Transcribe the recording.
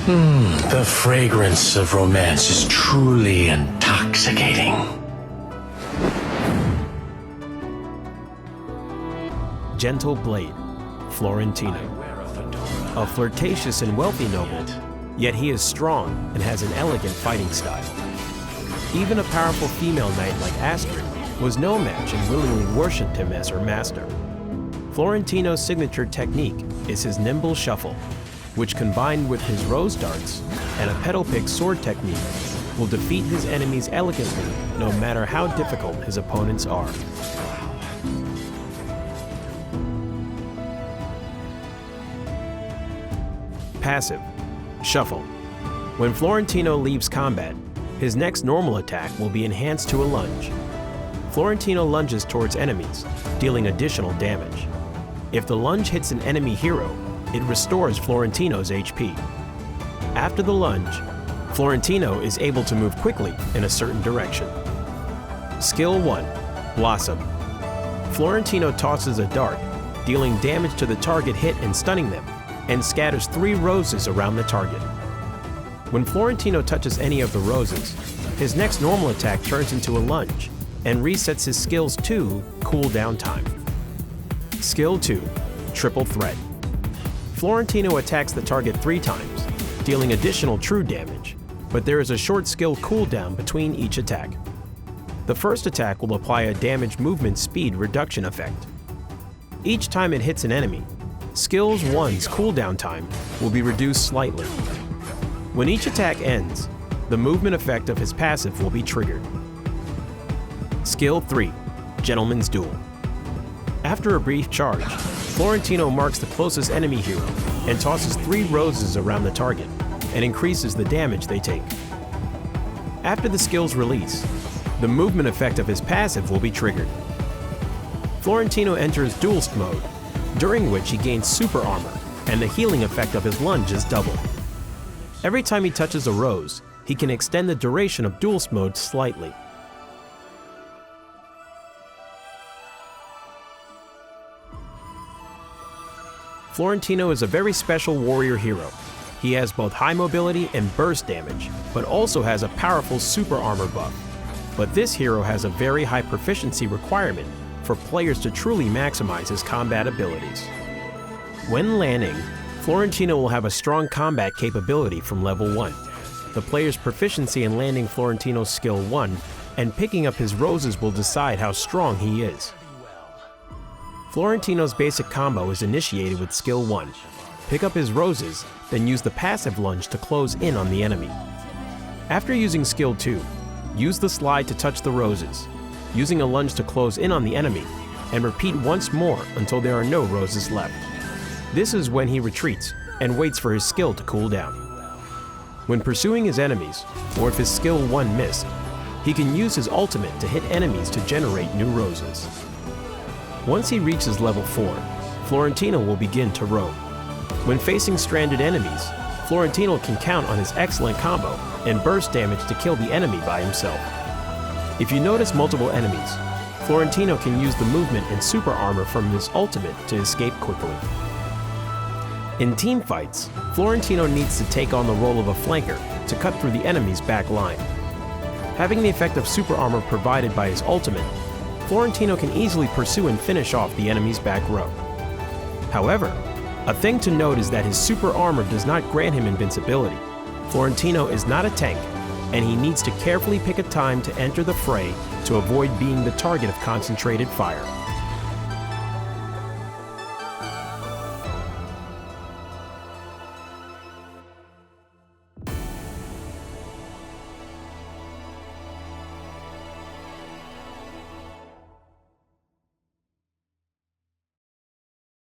The fragrance of romance is truly intoxicating. Gentle Blade, Florentino. A flirtatious and wealthy noble, yet he is strong and has an elegant fighting style. Even a powerful female knight like Astrid was no match and willingly worshipped him as her master. Florentino's signature technique is his nimble shuffle, which combined with his rose darts and a pedal pick sword technique will defeat his enemies elegantly no matter how difficult his opponents are. Passive, Shuffle. When Florentino leaves combat, his next normal attack will be enhanced to a lunge. Florentino lunges towards enemies, dealing additional damage. If the lunge hits an enemy hero, it restores Florentino's HP. After the lunge, Florentino is able to move quickly in a certain direction. Skill 1, Blossom. Florentino tosses a dart, dealing damage to the target hit and stunning them, and scatters 3 roses around the target. When Florentino touches any of the roses, his next normal attack turns into a lunge and resets his skill's 2 cooldown time. Skill 2, Triple Threat. Florentino attacks the target 3 times, dealing additional true damage, but there is a short skill cooldown between each attack. The first attack will apply a damage movement speed reduction effect. Each time it hits an enemy, Skills 1's cooldown time will be reduced slightly. When each attack ends, the movement effect of his passive will be triggered. Skill 3, Gentleman's Duel. After a brief charge, Florentino marks the closest enemy hero and tosses 3 roses around the target and increases the damage they take. After the skill's release, the movement effect of his passive will be triggered. Florentino enters Duelist mode, during which he gains super armor and the healing effect of his lunge is doubled. Every time he touches a rose, he can extend the duration of Duelist mode slightly. Florentino is a very special warrior hero. He has both high mobility and burst damage, but also has a powerful super armor buff. But this hero has a very high proficiency requirement for players to truly maximize his combat abilities. When landing, Florentino will have a strong combat capability from level 1. The player's proficiency in landing Florentino's skill 1 and picking up his roses will decide how strong he is. Florentino's basic combo is initiated with skill 1. Pick up his roses, then use the passive lunge to close in on the enemy. After using skill 2, use the slide to touch the roses, using a lunge to close in on the enemy, and repeat once more until there are no roses left. This is when he retreats and waits for his skill to cool down. When pursuing his enemies, or if his skill 1 missed, he can use his ultimate to hit enemies to generate new roses. Once he reaches level 4, Florentino will begin to roam. When facing stranded enemies, Florentino can count on his excellent combo and burst damage to kill the enemy by himself. If you notice multiple enemies, Florentino can use the movement and super armor from his ultimate to escape quickly. In team fights, Florentino needs to take on the role of a flanker to cut through the enemy's back line. Having the effect of super armor provided by his ultimate, Florentino can easily pursue and finish off the enemy's back row. However, a thing to note is that his super armor does not grant him invincibility. Florentino is not a tank, and he needs to carefully pick a time to enter the fray to avoid being the target of concentrated fire.